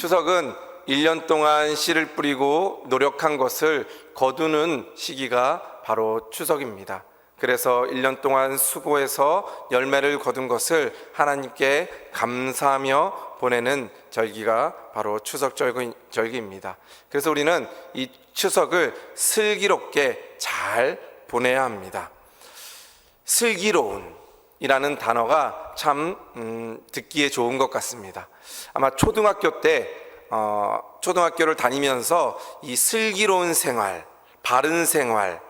추석은 1년 동안 씨를 뿌리고 노력한 것을 거두는 시기가 바로 추석입니다. 그래서 1년 동안 수고해서 열매를 거둔 것을 하나님께 감사하며 보내는 절기가 바로 추석 절기입니다. 그래서 우리는 이 추석을 슬기롭게 잘 보내야 합니다. 슬기로운이라는 단어가 참 듣기에 좋은 것 같습니다. 아마 초등학교 때 초등학교를 다니면서 이 슬기로운 생활, 바른 생활,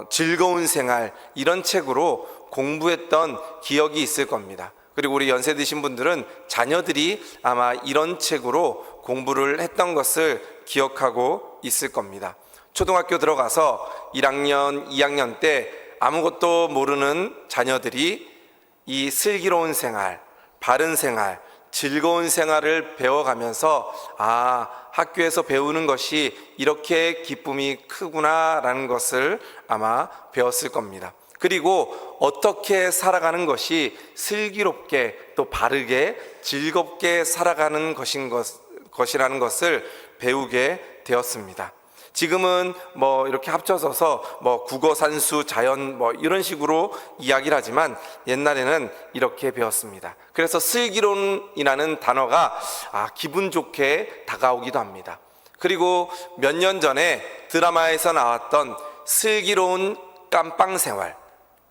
즐거운 생활 이런 책으로 공부했던 기억이 있을 겁니다. 그리고 우리 연세 드신 분들은 자녀들이 아마 이런 책으로 공부를 했던 것을 기억하고 있을 겁니다. 초등학교 들어가서 1학년, 2학년 때 아무것도 모르는 자녀들이 이 슬기로운 생활, 바른 생활, 즐거운 생활을 배워가면서 학교에서 배우는 것이 이렇게 기쁨이 크구나라는 것을 아마 배웠을 겁니다. 그리고 어떻게 살아가는 것이 슬기롭게 또 바르게 즐겁게 살아가는 것이라는 것을 배우게 되었습니다. 지금은 이렇게 합쳐져서 국어, 산수, 자연 이런 식으로 이야기를 하지만 옛날에는 이렇게 배웠습니다. 그래서 슬기로운이라는 단어가 기분 좋게 다가오기도 합니다. 그리고 몇 년 전에 드라마에서 나왔던 슬기로운 깜빵생활,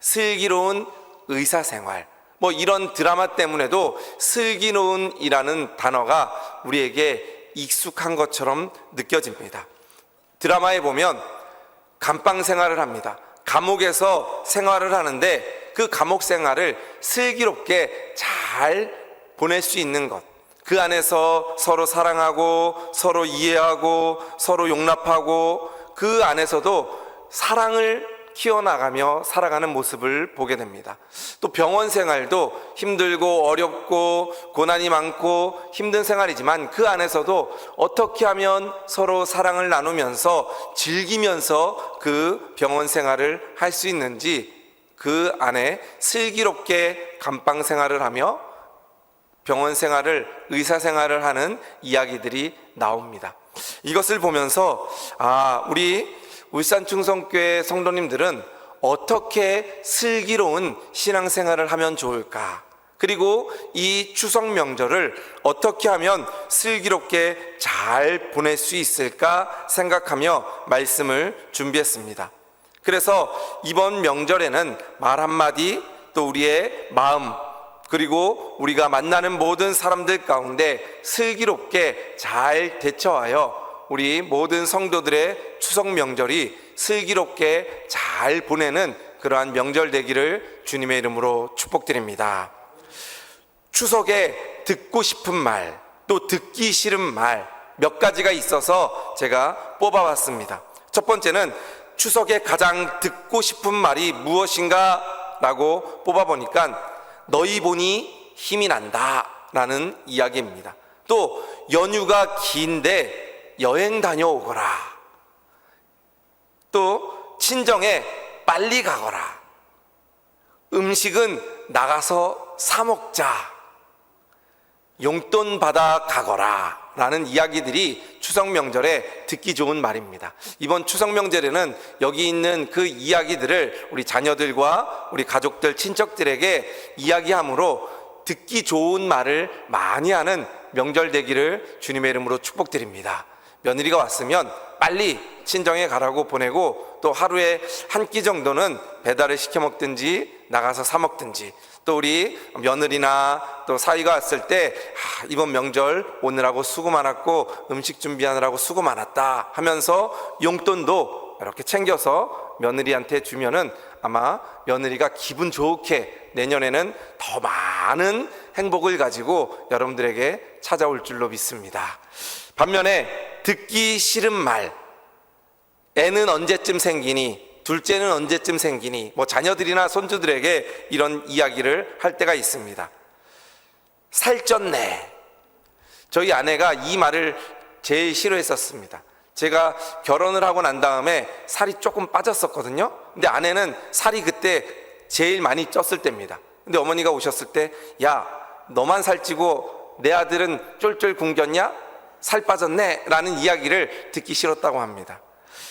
슬기로운 의사생활 이런 드라마 때문에도 슬기로운이라는 단어가 우리에게 익숙한 것처럼 느껴집니다. 드라마에 보면 감방 생활을 합니다. 감옥에서 생활을 하는데 그 감옥 생활을 슬기롭게 잘 보낼 수 있는 것, 그 안에서 서로 사랑하고 서로 이해하고 서로 용납하고 그 안에서도 사랑을 키워나가며 살아가는 모습을 보게 됩니다. 또 병원 생활도 힘들고 어렵고 고난이 많고 힘든 생활이지만 그 안에서도 어떻게 하면 서로 사랑을 나누면서 즐기면서 그 병원 생활을 할 수 있는지 그 안에 슬기롭게 감방 생활을 하며 병원 생활을, 의사 생활을 하는 이야기들이 나옵니다. 이것을 보면서 우리 울산충성교회 성도님들은 어떻게 슬기로운 신앙생활을 하면 좋을까? 그리고 이 추석 명절을 어떻게 하면 슬기롭게 잘 보낼 수 있을까 생각하며 말씀을 준비했습니다. 그래서 이번 명절에는 말 한마디, 또 우리의 마음, 그리고 우리가 만나는 모든 사람들 가운데 슬기롭게 잘 대처하여 우리 모든 성도들의 추석 명절이 슬기롭게 잘 보내는 그러한 명절 되기를 주님의 이름으로 축복드립니다. 추석에 듣고 싶은 말, 또 듣기 싫은 말 몇 가지가 있어서 제가 뽑아봤습니다. 첫 번째는 추석에 가장 듣고 싶은 말이 무엇인가 라고 뽑아보니까 너희 보니 힘이 난다 라는 이야기입니다. 또 연휴가 긴데 여행 다녀오거라. 또 친정에 빨리 가거라. 음식은 나가서 사 먹자. 용돈 받아 가거라 라는 이야기들이 추석 명절에 듣기 좋은 말입니다. 이번 추석 명절에는 여기 있는 그 이야기들을 우리 자녀들과 우리 가족들, 친척들에게 이야기함으로 듣기 좋은 말을 많이 하는 명절 되기를 주님의 이름으로 축복드립니다. 며느리가 왔으면 빨리 친정에 가라고 보내고 또 하루에 한 끼 정도는 배달을 시켜 먹든지 나가서 사 먹든지, 또 우리 며느리나 또 사위가 왔을 때 이번 명절 오느라고 수고 많았고 음식 준비하느라고 수고 많았다 하면서 용돈도 이렇게 챙겨서 며느리한테 주면은 아마 며느리가 기분 좋게 내년에는 더 많은 행복을 가지고 여러분들에게 찾아올 줄로 믿습니다. 반면에 듣기 싫은 말, 애는 언제쯤 생기니, 둘째는 언제쯤 생기니, 자녀들이나 손주들에게 이런 이야기를 할 때가 있습니다. 살쪘네. 저희 아내가 이 말을 제일 싫어했었습니다. 제가 결혼을 하고 난 다음에 살이 조금 빠졌었거든요. 근데 아내는 살이 그때 제일 많이 쪘을 때입니다. 근데 어머니가 오셨을 때, 야, 너만 살찌고 내 아들은 쫄쫄 굶겼냐? 살 빠졌네? 라는 이야기를 듣기 싫었다고 합니다.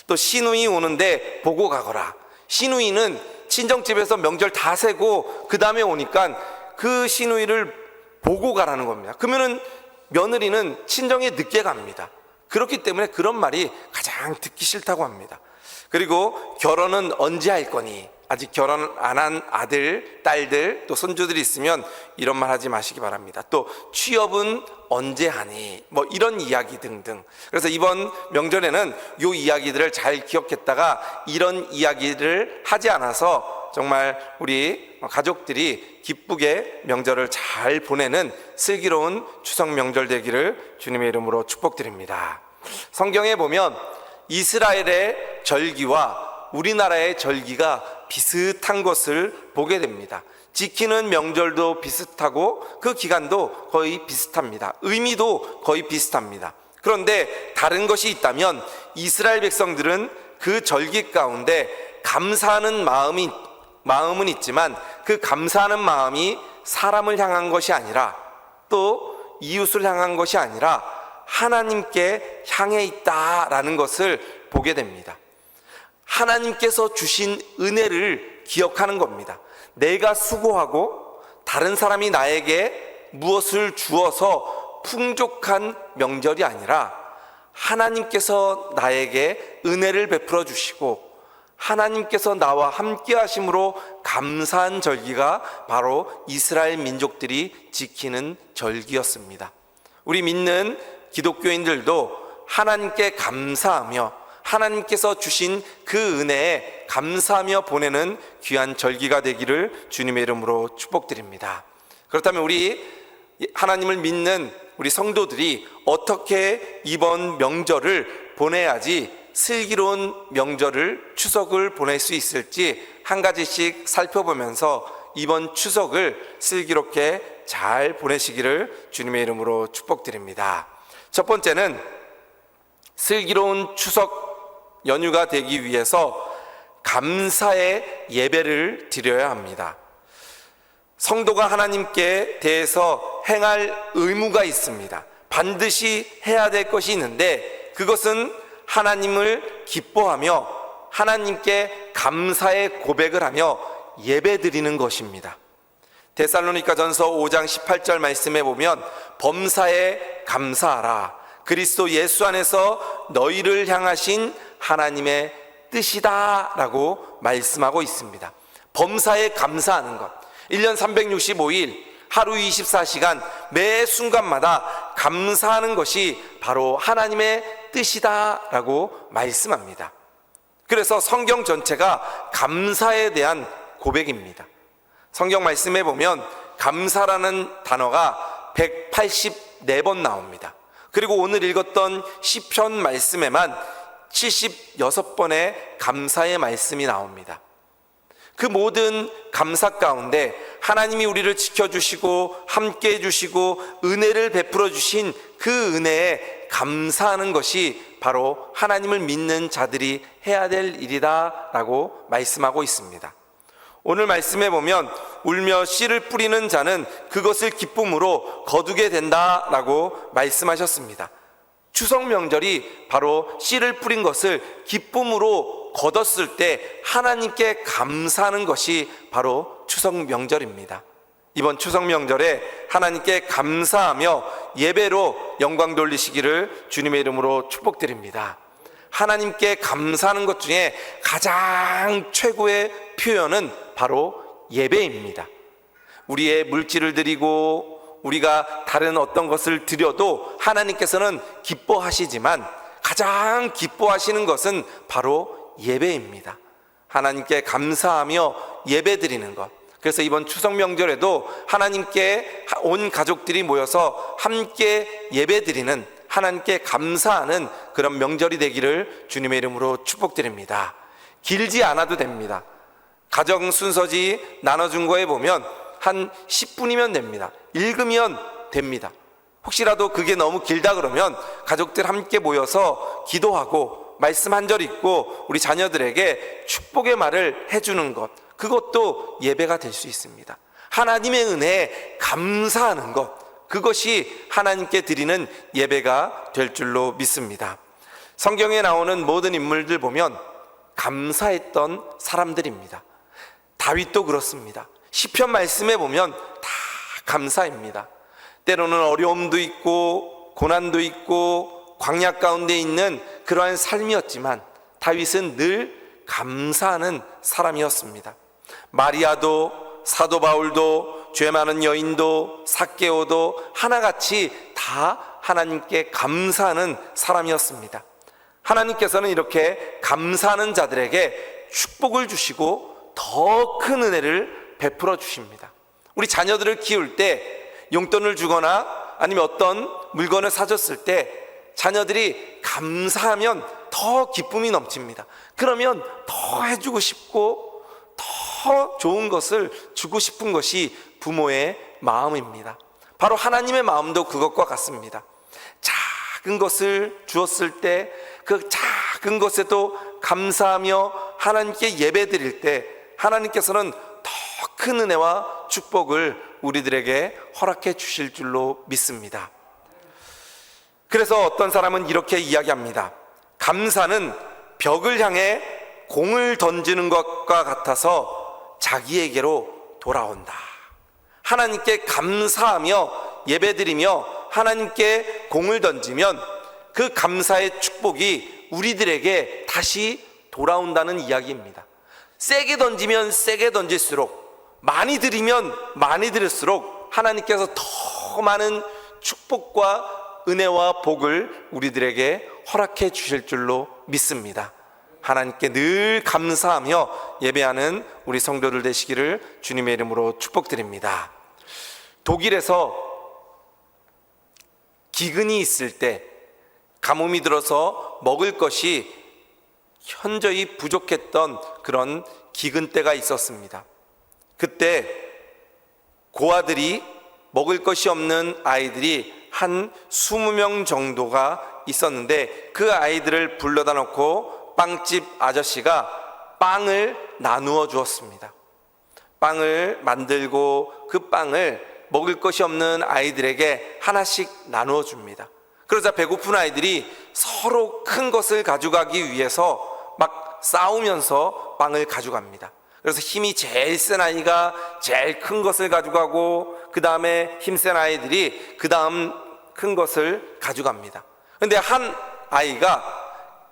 또 시누이 오는데 보고 가거라. 시누이는 친정집에서 명절 다 세고 그 다음에 오니까 그 시누이를 보고 가라는 겁니다. 그러면은 며느리는 친정에 늦게 갑니다. 그렇기 때문에 그런 말이 가장 듣기 싫다고 합니다. 그리고 결혼은 언제 할 거니? 아직 결혼 안 한 아들, 딸들, 또 손주들이 있으면 이런 말 하지 마시기 바랍니다. 또 취업은 언제 하니? 뭐 이런 이야기 등등. 그래서 이번 명절에는 이 이야기들을 잘 기억했다가 이런 이야기를 하지 않아서 정말 우리 가족들이 기쁘게 명절을 잘 보내는 슬기로운 추석 명절 되기를 주님의 이름으로 축복드립니다. 성경에 보면 이스라엘의 절기와 우리나라의 절기가 비슷한 것을 보게 됩니다. 지키는 명절도 비슷하고 그 기간도 거의 비슷합니다. 의미도 거의 비슷합니다. 그런데 다른 것이 있다면 이스라엘 백성들은 그 절기 가운데 감사하는 마음은 있지만 그 감사하는 마음이 사람을 향한 것이 아니라 또 이웃을 향한 것이 아니라 하나님께 향해 있다라는 것을 보게 됩니다. 하나님께서 주신 은혜를 기억하는 겁니다. 내가 수고하고 다른 사람이 나에게 무엇을 주어서 풍족한 명절이 아니라 하나님께서 나에게 은혜를 베풀어 주시고 하나님께서 나와 함께 하심으로 감사한 절기가 바로 이스라엘 민족들이 지키는 절기였습니다. 우리 믿는 기독교인들도 하나님께 감사하며 하나님께서 주신 그 은혜에 감사하며 보내는 귀한 절기가 되기를 주님의 이름으로 축복드립니다. 그렇다면 우리 하나님을 믿는 우리 성도들이 어떻게 이번 명절을 보내야지 슬기로운 명절을 추석을 보낼 수 있을지 한 가지씩 살펴보면서 이번 추석을 슬기롭게 잘 보내시기를 주님의 이름으로 축복드립니다. 첫 번째는 슬기로운 추석 연휴가 되기 위해서 감사의 예배를 드려야 합니다. 성도가 하나님께 대해서 행할 의무가 있습니다. 반드시 해야 될 것이 있는데 그것은 하나님을 기뻐하며 하나님께 감사의 고백을 하며 예배 드리는 것입니다. 데살로니가전서 5장 18절 말씀에 보면 범사에 감사하라. 그리스도 예수 안에서 너희를 향하신 하나님의 뜻이다 라고 말씀하고 있습니다. 범사에 감사하는 것, 1년 365일 하루 24시간 매 순간마다 감사하는 것이 바로 하나님의 뜻이다 라고 말씀합니다. 그래서 성경 전체가 감사에 대한 고백입니다. 성경 말씀에 보면 감사라는 단어가 184번 나옵니다. 그리고 오늘 읽었던 시편 말씀에만 76번의 감사의 말씀이 나옵니다. 그 모든 감사 가운데 하나님이 우리를 지켜주시고 함께 해주시고 은혜를 베풀어 주신 그 은혜에 감사하는 것이 바로 하나님을 믿는 자들이 해야 될 일이다 라고 말씀하고 있습니다. 오늘 말씀에 보면 울며 씨를 뿌리는 자는 그것을 기쁨으로 거두게 된다 라고 말씀하셨습니다. 추석 명절이 바로 씨를 뿌린 것을 기쁨으로 거뒀을 때 하나님께 감사하는 것이 바로 추석 명절입니다. 이번 추석 명절에 하나님께 감사하며 예배로 영광 돌리시기를 주님의 이름으로 축복드립니다. 하나님께 감사하는 것 중에 가장 최고의 표현은 바로 예배입니다. 우리의 물질을 드리고 우리가 다른 어떤 것을 드려도 하나님께서는 기뻐하시지만 가장 기뻐하시는 것은 바로 예배입니다. 하나님께 감사하며 예배 드리는 것. 그래서 이번 추석 명절에도 하나님께 온 가족들이 모여서 함께 예배 드리는, 하나님께 감사하는 그런 명절이 되기를 주님의 이름으로 축복드립니다. 길지 않아도 됩니다. 가정 순서지 나눠준 거에 보면 한 10분이면 됩니다. 읽으면 됩니다. 혹시라도 그게 너무 길다 그러면 가족들 함께 모여서 기도하고 말씀 한 절 읽고 우리 자녀들에게 축복의 말을 해주는 것, 그것도 예배가 될 수 있습니다. 하나님의 은혜에 감사하는 것, 그것이 하나님께 드리는 예배가 될 줄로 믿습니다. 성경에 나오는 모든 인물들 보면 감사했던 사람들입니다. 다윗도 그렇습니다. 시편 말씀에 보면 다 감사입니다. 때로는 어려움도 있고 고난도 있고 광야 가운데 있는 그러한 삶이었지만 다윗은 늘 감사하는 사람이었습니다. 마리아도 사도 바울도 죄 많은 여인도 삭개오도 하나같이 다 하나님께 감사하는 사람이었습니다. 하나님께서는 이렇게 감사하는 자들에게 축복을 주시고 더 큰 은혜를 베풀어 주십니다. 우리 자녀들을 키울 때 용돈을 주거나 아니면 어떤 물건을 사줬을 때 자녀들이 감사하면 더 기쁨이 넘칩니다. 그러면 더 해주고 싶고 더 좋은 것을 주고 싶은 것이 부모의 마음입니다. 바로 하나님의 마음도 그것과 같습니다. 작은 것을 주었을 때 그 작은 것에도 감사하며 하나님께 예배드릴 때 하나님께서는 더 큰 은혜와 축복을 우리들에게 허락해 주실 줄로 믿습니다. 그래서 어떤 사람은 이렇게 이야기합니다. 감사는 벽을 향해 공을 던지는 것과 같아서 자기에게로 돌아온다. 하나님께 감사하며 예배드리며 하나님께 공을 던지면 그 감사의 축복이 우리들에게 다시 돌아온다는 이야기입니다. 세게 던지면 세게 던질수록, 많이 드리면 많이 드릴수록 하나님께서 더 많은 축복과 은혜와 복을 우리들에게 허락해 주실 줄로 믿습니다. 하나님께 늘 감사하며 예배하는 우리 성도들 되시기를 주님의 이름으로 축복드립니다. 독일에서 기근이 있을 때, 가뭄이 들어서 먹을 것이 현저히 부족했던 그런 기근 때가 있었습니다. 그때 고아들이, 먹을 것이 없는 아이들이 한 20명 정도가 있었는데 그 아이들을 불러다 놓고 빵집 아저씨가 빵을 나누어 주었습니다. 빵을 만들고 그 빵을 먹을 것이 없는 아이들에게 하나씩 나누어 줍니다. 그러자 배고픈 아이들이 서로 큰 것을 가져가기 위해서 막 싸우면서 빵을 가져갑니다. 그래서 힘이 제일 센 아이가 제일 큰 것을 가져가고 그 다음에 힘센 아이들이 그 다음 큰 것을 가져갑니다. 그런데 한 아이가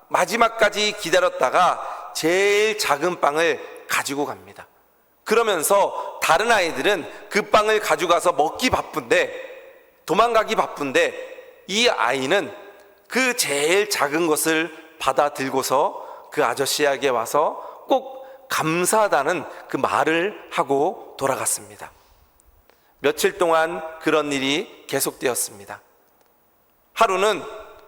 마지막까지 기다렸다가 제일 작은 빵을 가지고 갑니다. 그러면서 다른 아이들은 그 빵을 가져가서 먹기 바쁜데, 도망가기 바쁜데, 이 아이는 그 제일 작은 것을 받아 들고서 그 아저씨에게 와서 꼭 감사하다는 그 말을 하고 돌아갔습니다. 며칠 동안 그런 일이 계속되었습니다. 하루는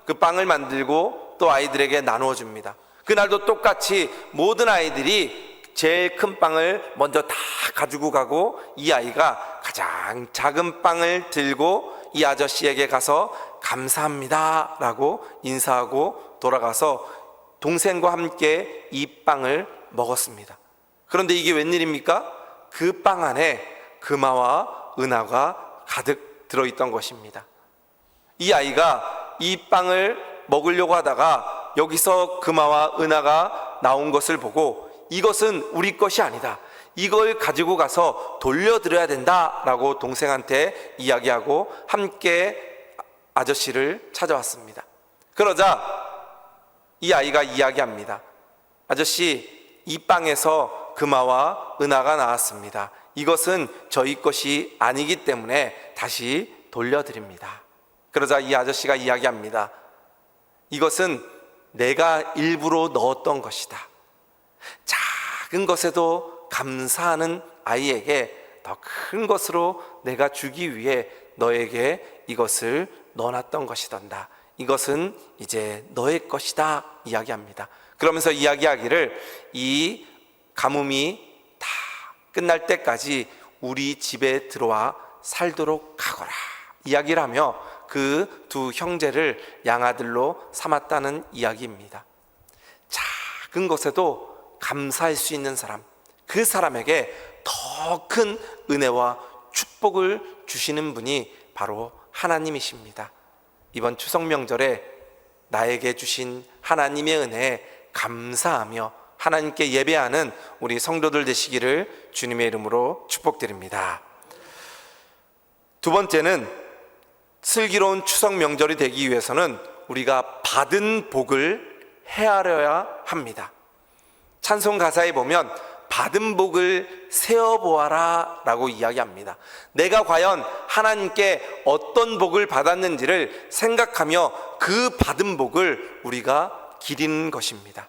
그 빵을 만들고 또 아이들에게 나누어 줍니다. 그날도 똑같이 모든 아이들이 제일 큰 빵을 먼저 다 가지고 가고 이 아이가 가장 작은 빵을 들고 이 아저씨에게 가서 감사합니다 라고 인사하고 돌아가서 동생과 함께 이 빵을 먹었습니다. 그런데 이게 웬일입니까? 그 빵 안에 금화와 은하가 가득 들어있던 것입니다. 이 아이가 이 빵을 먹으려고 하다가 여기서 금화와 은하가 나온 것을 보고 이것은 우리 것이 아니다, 이걸 가지고 가서 돌려드려야 된다 라고 동생한테 이야기하고 함께 아저씨를 찾아왔습니다. 그러자 이 아이가 이야기합니다. 아저씨, 이 빵에서 금화와 은하가 나왔습니다. 이것은 저희 것이 아니기 때문에 다시 돌려드립니다. 그러자 이 아저씨가 이야기합니다. 이것은 내가 일부러 넣었던 것이다. 작은 것에도 감사하는 아이에게 더 큰 것으로 내가 주기 위해 너에게 이것을 넣어놨던 것이단다. 이것은 이제 너의 것이다 이야기합니다. 그러면서 이야기하기를 이 가뭄이 다 끝날 때까지 우리 집에 들어와 살도록 하거라 이야기를 하며 그 두 형제를 양아들로 삼았다는 이야기입니다. 작은 것에도 감사할 수 있는 사람, 그 사람에게 더 큰 은혜와 축복을 주시는 분이 바로 하나님이십니다. 이번 추석 명절에 나에게 주신 하나님의 은혜에 감사하며 하나님께 예배하는 우리 성도들 되시기를 주님의 이름으로 축복드립니다. 두 번째는 슬기로운 추석 명절이 되기 위해서는 우리가 받은 복을 헤아려야 합니다. 찬송 가사에 보면 받은 복을 세어보아라 라고 이야기합니다. 내가 과연 하나님께 어떤 복을 받았는지를 생각하며 그 받은 복을 우리가 기리는 것입니다.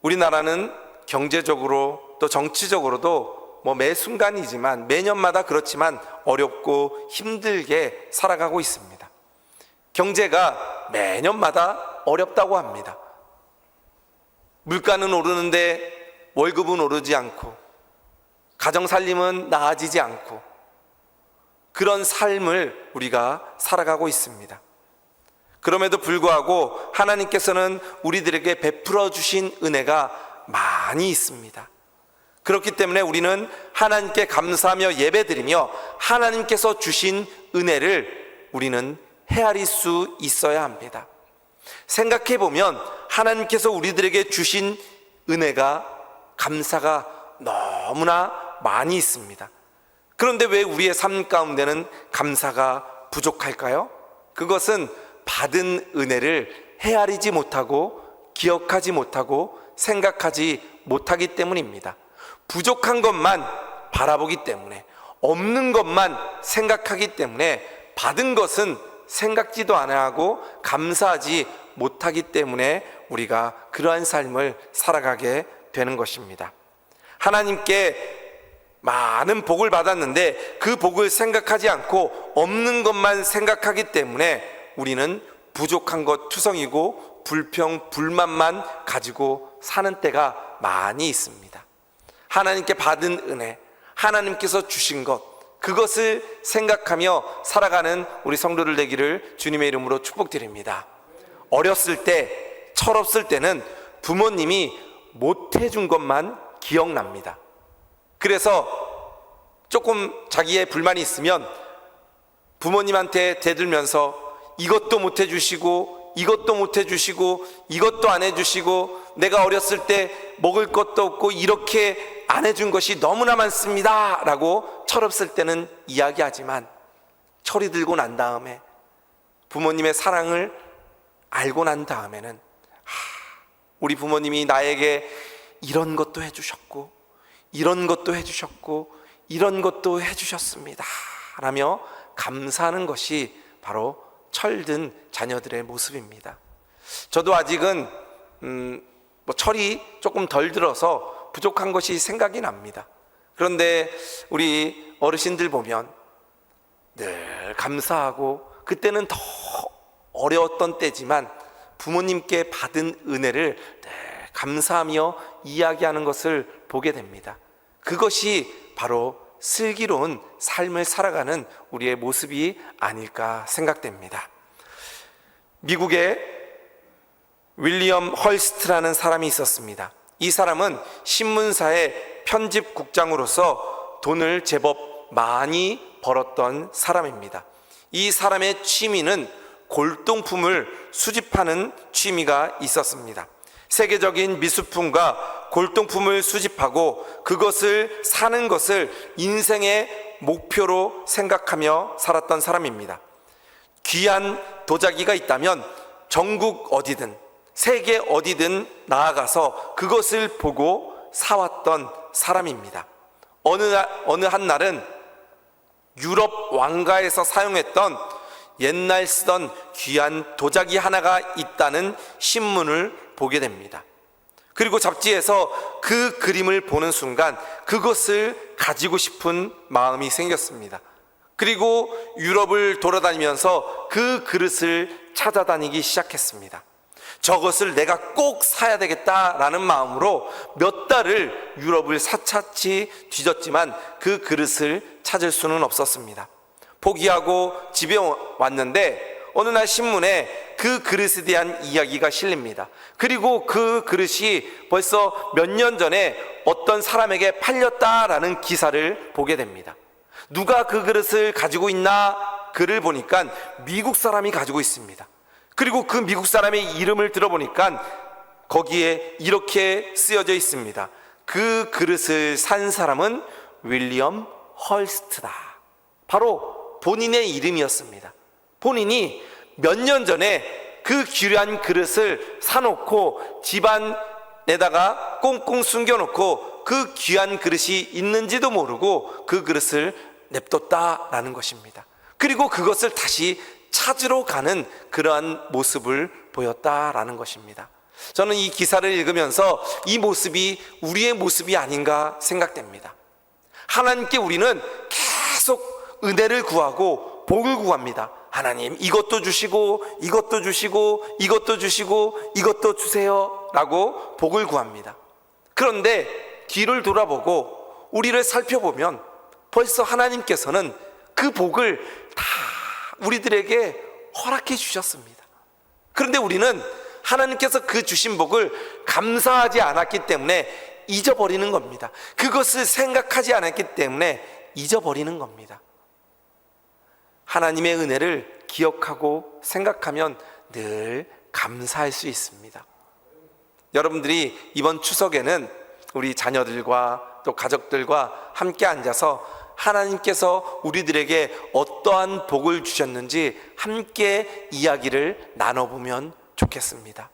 우리나라는 경제적으로 또 정치적으로도 매 순간이지만 매년마다 그렇지만 어렵고 힘들게 살아가고 있습니다. 경제가 매년마다 어렵다고 합니다. 물가는 오르는데 월급은 오르지 않고 가정 살림은 나아지지 않고 그런 삶을 우리가 살아가고 있습니다. 그럼에도 불구하고 하나님께서는 우리들에게 베풀어 주신 은혜가 많이 있습니다. 그렇기 때문에 우리는 하나님께 감사하며 예배드리며 하나님께서 주신 은혜를 우리는 헤아릴 수 있어야 합니다. 생각해 보면 하나님께서 우리들에게 주신 은혜가 감사가 너무나 많이 있습니다. 그런데 왜 우리의 삶 가운데는 감사가 부족할까요? 그것은 받은 은혜를 헤아리지 못하고 기억하지 못하고 생각하지 못하기 때문입니다. 부족한 것만 바라보기 때문에, 없는 것만 생각하기 때문에 받은 것은 생각지도 안 하고 감사하지 못하기 때문에 우리가 그러한 삶을 살아가게 되는 것입니다. 하나님께 많은 복을 받았는데 그 복을 생각하지 않고 없는 것만 생각하기 때문에 우리는 부족한 것 투성이고 불평, 불만만 가지고 사는 때가 많이 있습니다. 하나님께 받은 은혜, 하나님께서 주신 것, 그것을 생각하며 살아가는 우리 성도들 되기를 주님의 이름으로 축복드립니다. 어렸을 때, 철없을 때는 부모님이 못해준 것만 기억납니다. 그래서 조금 자기의 불만이 있으면 부모님한테 대들면서 이것도 못해주시고 이것도 못해주시고 이것도 안 해주시고 내가 어렸을 때 먹을 것도 없고 이렇게 안 해준 것이 너무나 많습니다 라고 철없을 때는 이야기하지만 철이 들고 난 다음에 부모님의 사랑을 알고 난 다음에는 우리 부모님이 나에게 이런 것도 해주셨고 이런 것도 해주셨고 이런 것도 해주셨습니다 라며 감사하는 것이 바로 철든 자녀들의 모습입니다. 저도 아직은 철이 조금 덜 들어서 부족한 것이 생각이 납니다. 그런데 우리 어르신들 보면 늘 감사하고 그때는 더 어려웠던 때지만 부모님께 받은 은혜를 늘 감사하며 이야기하는 것을 보게 됩니다. 그것이 바로 슬기로운 삶을 살아가는 우리의 모습이 아닐까 생각됩니다. 미국에 윌리엄 헐스트라는 사람이 있었습니다. 이 사람은 신문사의 편집국장으로서 돈을 제법 많이 벌었던 사람입니다. 이 사람의 취미는 골동품을 수집하는 취미가 있었습니다. 세계적인 미술품과 골동품을 수집하고 그것을 사는 것을 인생의 목표로 생각하며 살았던 사람입니다. 귀한 도자기가 있다면 전국 어디든 세계 어디든 나아가서 그것을 보고 사왔던 사람입니다. 어느 한 날은 유럽 왕가에서 사용했던 옛날 쓰던 귀한 도자기 하나가 있다는 신문을 보게 됩니다. 그리고 잡지에서 그 그림을 보는 순간 그것을 가지고 싶은 마음이 생겼습니다. 그리고 유럽을 돌아다니면서 그 그릇을 찾아다니기 시작했습니다. 저것을 내가 꼭 사야 되겠다라는 마음으로 몇 달을 유럽을 사차치 뒤졌지만 그 그릇을 찾을 수는 없었습니다. 포기하고 집에 왔는데 어느 날 신문에 그 그릇에 대한 이야기가 실립니다. 그리고 그 그릇이 벌써 몇 년 전에 어떤 사람에게 팔렸다라는 기사를 보게 됩니다. 누가 그 그릇을 가지고 있나? 글을 보니까 미국 사람이 가지고 있습니다. 그리고 그 미국 사람의 이름을 들어보니까 거기에 이렇게 쓰여져 있습니다. 그 그릇을 산 사람은 윌리엄 헐스트다. 바로 본인의 이름이었습니다. 본인이 몇 년 전에 그 귀한 그릇을 사놓고 집안에다가 꽁꽁 숨겨놓고 그 귀한 그릇이 있는지도 모르고 그 그릇을 냅뒀다라는 것입니다. 그리고 그것을 다시 찾으러 가는 그러한 모습을 보였다라는 것입니다. 저는 이 기사를 읽으면서 이 모습이 우리의 모습이 아닌가 생각됩니다. 하나님께 우리는 계속 은혜를 구하고 복을 구합니다. 하나님, 이것도 주시고 이것도 주시고 이것도 주시고 이것도 주세요 라고 복을 구합니다. 그런데 뒤를 돌아보고 우리를 살펴보면 벌써 하나님께서는 그 복을 다 우리들에게 허락해 주셨습니다. 그런데 우리는 하나님께서 그 주신 복을 감사하지 않았기 때문에 잊어버리는 겁니다. 그것을 생각하지 않았기 때문에 잊어버리는 겁니다. 하나님의 은혜를 기억하고 생각하면 늘 감사할 수 있습니다. 여러분들이 이번 추석에는 우리 자녀들과 또 가족들과 함께 앉아서 하나님께서 우리들에게 어떠한 복을 주셨는지 함께 이야기를 나눠보면 좋겠습니다.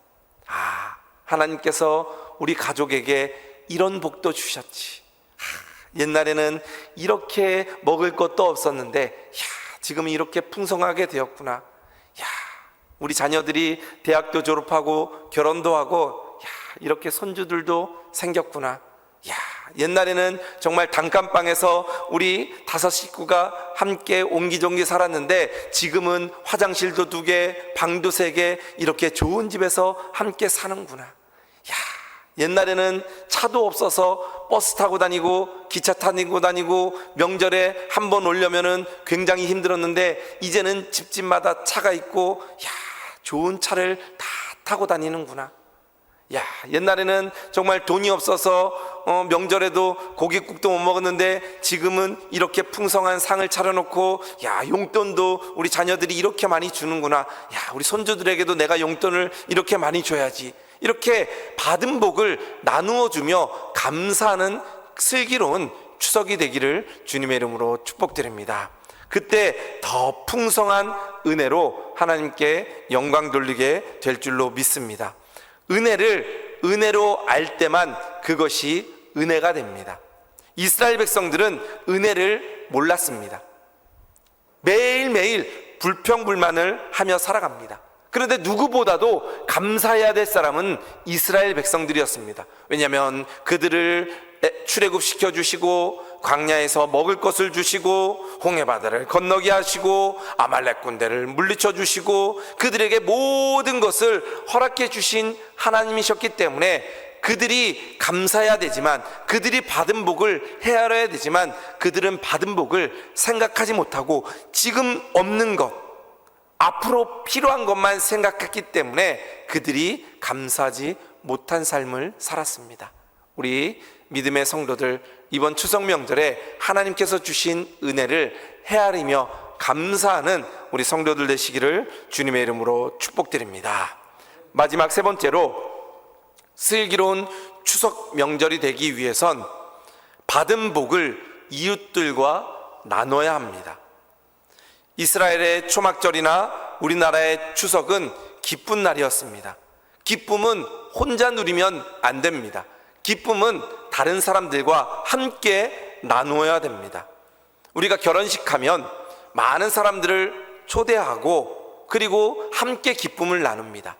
하나님께서 우리 가족에게 이런 복도 주셨지. 옛날에는 이렇게 먹을 것도 없었는데 지금 이렇게 풍성하게 되었구나. 우리 자녀들이 대학도 졸업하고 결혼도 하고 이렇게 손주들도 생겼구나. 옛날에는 정말 단칸방에서 우리 5 식구가 함께 옹기종기 살았는데 지금은 화장실도 2개, 방도 3개 이렇게 좋은 집에서 함께 사는구나. 옛날에는 차도 없어서 버스 타고 다니고 기차 타고 다니고 명절에 한 번 오려면은 굉장히 힘들었는데 이제는 집집마다 차가 있고 좋은 차를 다 타고 다니는구나. 옛날에는 정말 돈이 없어서 명절에도 고깃국도 못 먹었는데 지금은 이렇게 풍성한 상을 차려놓고 용돈도 우리 자녀들이 이렇게 많이 주는구나. 우리 손주들에게도 내가 용돈을 이렇게 많이 줘야지. 이렇게 받은 복을 나누어 주며 감사하는 슬기로운 추석이 되기를 주님의 이름으로 축복드립니다. 그때 더 풍성한 은혜로 하나님께 영광 돌리게 될 줄로 믿습니다. 은혜를 은혜로 알 때만 그것이 은혜가 됩니다. 이스라엘 백성들은 은혜를 몰랐습니다. 매일매일 불평불만을 하며 살아갑니다. 그런데 누구보다도 감사해야 될 사람은 이스라엘 백성들이었습니다. 왜냐하면 그들을 출애굽시켜 주시고 광야에서 먹을 것을 주시고 홍해바다를 건너게 하시고 아말렉 군대를 물리쳐 주시고 그들에게 모든 것을 허락해 주신 하나님이셨기 때문에 그들이 감사해야 되지만 그들이 받은 복을 헤아려야 되지만 그들은 받은 복을 생각하지 못하고 지금 없는 것 앞으로 필요한 것만 생각했기 때문에 그들이 감사하지 못한 삶을 살았습니다. 우리 믿음의 성도들 이번 추석 명절에 하나님께서 주신 은혜를 헤아리며 감사하는 우리 성도들 되시기를 주님의 이름으로 축복드립니다. 마지막 3번째로 슬기로운 추석 명절이 되기 위해선 받은 복을 이웃들과 나눠야 합니다. 이스라엘의 초막절이나 우리나라의 추석은 기쁜 날이었습니다. 기쁨은 혼자 누리면 안 됩니다. 기쁨은 다른 사람들과 함께 나누어야 됩니다. 우리가 결혼식 하면 많은 사람들을 초대하고 그리고 함께 기쁨을 나눕니다.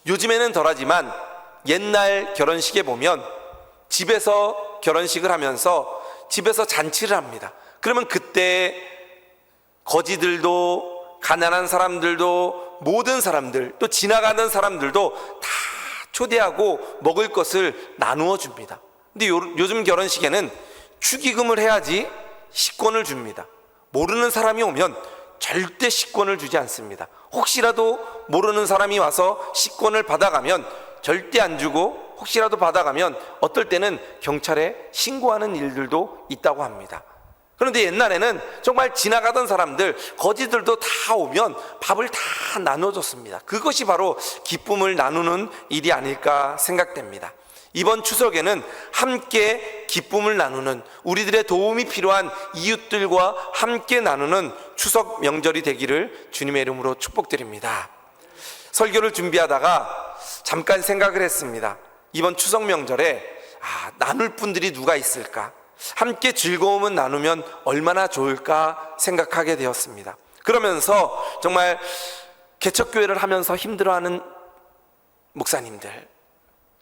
요즘에는 덜하지만 옛날 결혼식에 보면 집에서 결혼식을 하면서 집에서 잔치를 합니다. 그러면 그때 거지들도 가난한 사람들도 모든 사람들 또 지나가는 사람들도 다 초대하고 먹을 것을 나누어 줍니다. 근데 요즘 결혼식에는 축의금을 해야지 식권을 줍니다. 모르는 사람이 오면 절대 식권을 주지 않습니다. 혹시라도 모르는 사람이 와서 식권을 받아가면 절대 안 주고 혹시라도 받아가면 어떨 때는 경찰에 신고하는 일들도 있다고 합니다. 그런데 옛날에는 정말 지나가던 사람들, 거지들도 다 오면 밥을 다 나눠줬습니다. 그것이 바로 기쁨을 나누는 일이 아닐까 생각됩니다. 이번 추석에는 함께 기쁨을 나누는, 우리들의 도움이 필요한 이웃들과 함께 나누는 추석 명절이 되기를 주님의 이름으로 축복드립니다. 설교를 준비하다가 잠깐 생각을 했습니다. 이번 추석 명절에 나눌 분들이 누가 있을까? 함께 즐거움을 나누면 얼마나 좋을까 생각하게 되었습니다. 그러면서 정말 개척교회를 하면서 힘들어하는 목사님들,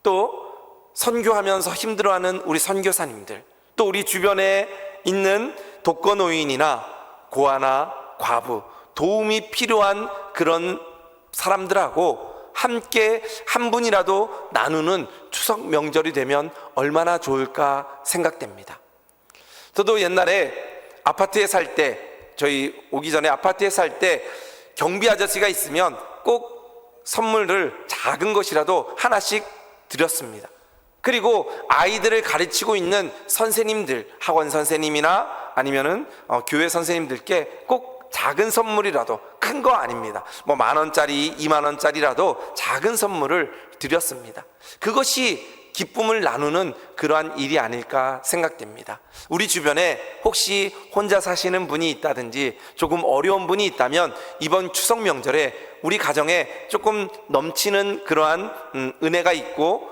또 선교하면서 힘들어하는 우리 선교사님들, 또 우리 주변에 있는 독거노인이나 고아나 과부, 도움이 필요한 그런 사람들하고 함께 한 분이라도 나누는 추석 명절이 되면 얼마나 좋을까 생각됩니다. 저도 옛날에 아파트에 살 때, 저희 오기 전에 아파트에 살 때 경비 아저씨가 있으면 꼭 선물을 작은 것이라도 하나씩 드렸습니다. 그리고 아이들을 가르치고 있는 선생님들, 학원 선생님이나 아니면은 교회 선생님들께 꼭 작은 선물이라도, 큰 거 아닙니다, 뭐 10,000원짜리 20,000원짜리라도 작은 선물을 드렸습니다. 그것이 기쁨을 나누는 그러한 일이 아닐까 생각됩니다. 우리 주변에 혹시 혼자 사시는 분이 있다든지 조금 어려운 분이 있다면 이번 추석 명절에 우리 가정에 조금 넘치는 그러한 은혜가 있고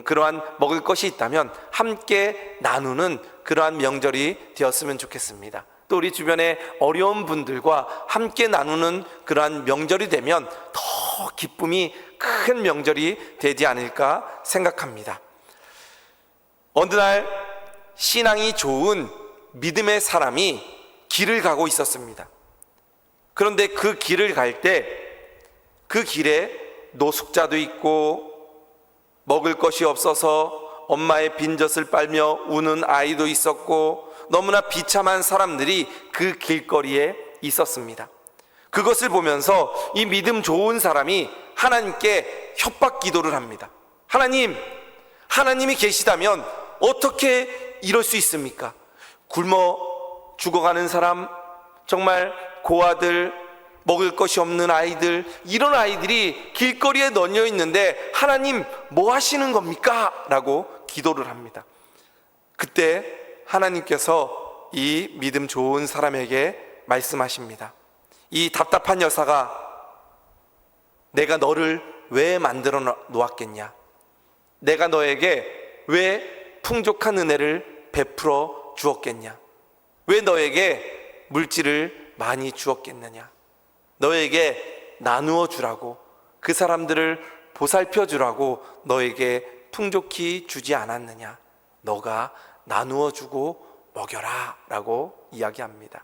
그러한 먹을 것이 있다면 함께 나누는 그러한 명절이 되었으면 좋겠습니다. 또 우리 주변에 어려운 분들과 함께 나누는 그러한 명절이 되면 더 기쁨이 큰 명절이 되지 않을까 생각합니다. 어느 날 신앙이 좋은 믿음의 사람이 길을 가고 있었습니다. 그런데 그 길을 갈 때 그 길에 노숙자도 있고 먹을 것이 없어서 엄마의 빈젖을 빨며 우는 아이도 있었고 너무나 비참한 사람들이 그 길거리에 있었습니다. 그것을 보면서 이 믿음 좋은 사람이 하나님께 협박 기도를 합니다. 하나님이 계시다면 어떻게 이럴 수 있습니까? 굶어 죽어가는 사람, 정말 고아들, 먹을 것이 없는 아이들, 이런 아이들이 길거리에 널려 있는데 하나님 뭐 하시는 겁니까? 라고 기도를 합니다. 그때 하나님께서 이 믿음 좋은 사람에게 말씀하십니다. 이 답답한 여사가 내가 너를 왜 만들어 놓았겠냐? 내가 너에게 왜 풍족한 은혜를 베풀어 주었겠냐? 왜 너에게 물질을 많이 주었겠느냐? 너에게 나누어 주라고, 그 사람들을 보살펴 주라고 너에게 풍족히 주지 않았느냐? 너가 나누어 주고 먹여라 라고 이야기합니다.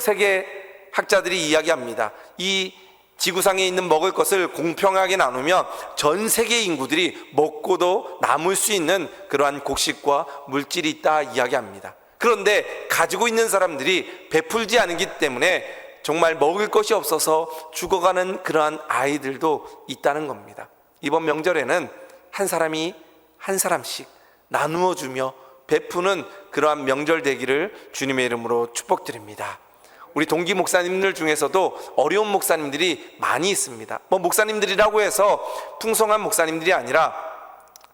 세계 학자들이 이야기합니다. 이 지구상에 있는 먹을 것을 공평하게 나누면 전 세계 인구들이 먹고도 남을 수 있는 그러한 곡식과 물질이 있다 이야기합니다. 그런데 가지고 있는 사람들이 베풀지 않기 때문에 정말 먹을 것이 없어서 죽어가는 그러한 아이들도 있다는 겁니다. 이번 명절에는 한 사람이 한 사람씩 나누어 주며 베푸는 그러한 명절 되기를 주님의 이름으로 축복드립니다. 우리 동기 목사님들 중에서도 어려운 목사님들이 많이 있습니다. 목사님들이라고 해서 풍성한 목사님들이 아니라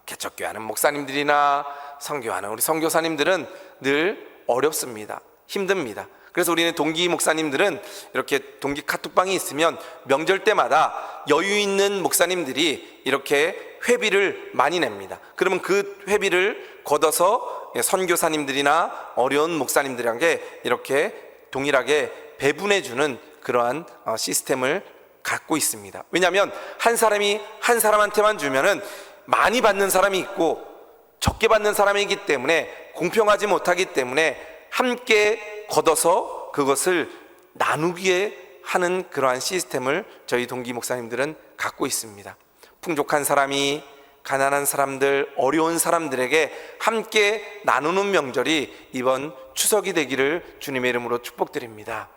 개척교회하는 목사님들이나 선교하는 우리 선교사님들은 늘 어렵습니다. 힘듭니다. 그래서 우리는 동기 목사님들은 이렇게 동기 카톡방이 있으면 명절 때마다 여유 있는 목사님들이 이렇게 회비를 많이 냅니다. 그러면 그 회비를 걷어서 선교사님들이나 어려운 목사님들에게 이렇게 동일하게 배분해 주는 그러한 시스템을 갖고 있습니다. 왜냐하면 한 사람이 한 사람한테만 주면은 많이 받는 사람이 있고 적게 받는 사람이기 때문에 공평하지 못하기 때문에 함께 걷어서 그것을 나누기에 하는 그러한 시스템을 저희 동기 목사님들은 갖고 있습니다. 풍족한 사람이 가난한 사람들, 어려운 사람들에게 함께 나누는 명절이 이번 추석이 되기를 주님의 이름으로 축복드립니다.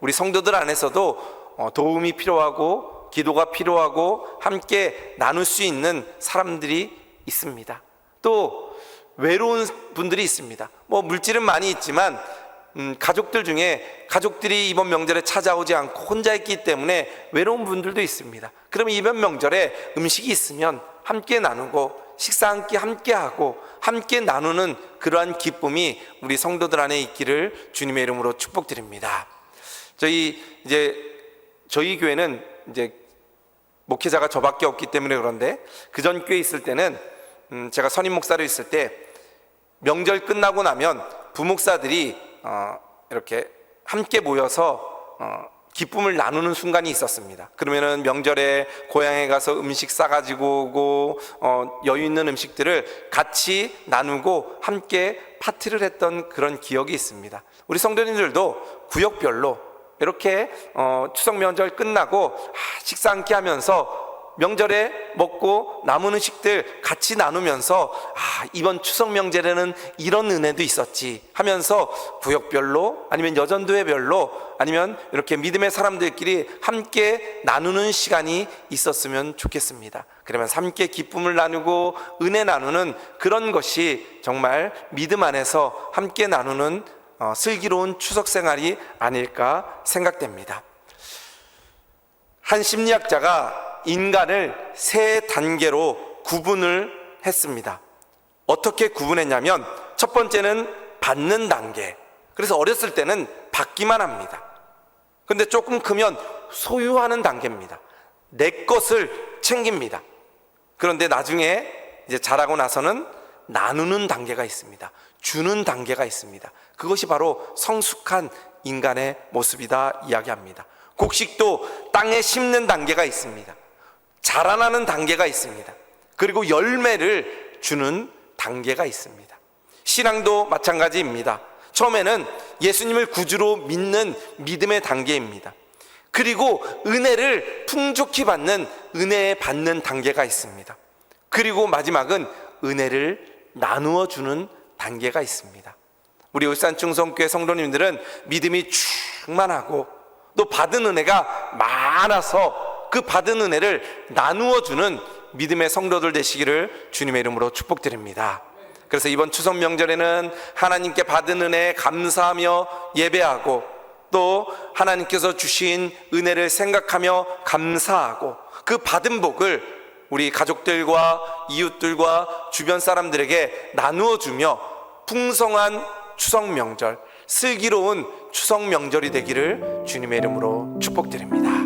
우리 성도들 안에서도 도움이 필요하고 기도가 필요하고 함께 나눌 수 있는 사람들이 있습니다. 또 외로운 분들이 있습니다. 물질은 많이 있지만 가족들 중에 가족들이 이번 명절에 찾아오지 않고 혼자 있기 때문에 외로운 분들도 있습니다. 그러면 이번 명절에 음식이 있으면 함께 나누고 식사 함께 하고 함께 나누는 그러한 기쁨이 우리 성도들 안에 있기를 주님의 이름으로 축복드립니다. 저희 교회는 이제 목회자가 저밖에 없기 때문에 그런데 그전 교회 있을 때는 제가 선임 목사로 있을 때 명절 끝나고 나면 부목사들이 이렇게 함께 모여서 기쁨을 나누는 순간이 있었습니다. 그러면은 명절에 고향에 가서 음식 싸가지고 오고 여유 있는 음식들을 같이 나누고 함께 파티를 했던 그런 기억이 있습니다. 우리 성도님들도 구역별로 이렇게 추석 명절 끝나고 식사 함께 하면서 명절에 먹고 남은 음식들 같이 나누면서 이번 추석 명절에는 이런 은혜도 있었지 하면서 구역별로 아니면 여전도회별로 아니면 이렇게 믿음의 사람들끼리 함께 나누는 시간이 있었으면 좋겠습니다. 그러면서 함께 기쁨을 나누고 은혜 나누는 그런 것이 정말 믿음 안에서 함께 나누는 슬기로운 추석 생활이 아닐까 생각됩니다. 한 심리학자가 인간을 세 단계로 구분을 했습니다. 어떻게 구분했냐면 첫 번째는 받는 단계. 그래서 어렸을 때는 받기만 합니다. 근데 조금 크면 소유하는 단계입니다. 내 것을 챙깁니다. 그런데 나중에 이제 자라고 나서는 나누는 단계가 있습니다. 주는 단계가 있습니다. 그것이 바로 성숙한 인간의 모습이다 이야기합니다. 곡식도 땅에 심는 단계가 있습니다. 자라나는 단계가 있습니다. 그리고 열매를 주는 단계가 있습니다. 신앙도 마찬가지입니다. 처음에는 예수님을 구주로 믿는 믿음의 단계입니다. 그리고 은혜를 풍족히 받는 은혜에 받는 단계가 있습니다. 그리고 마지막은 은혜를 나누어 주는 단계가 있습니다. 우리 울산충성교회 성도님들은 믿음이 충만하고 또 받은 은혜가 많아서 그 받은 은혜를 나누어 주는 믿음의 성도들 되시기를 주님의 이름으로 축복드립니다. 그래서 이번 추석 명절에는 하나님께 받은 은혜에 감사하며 예배하고 또 하나님께서 주신 은혜를 생각하며 감사하고 그 받은 복을 우리 가족들과 이웃들과 주변 사람들에게 나누어 주며 풍성한 추석 명절, 슬기로운 추석 명절이 되기를 주님의 이름으로 축복드립니다.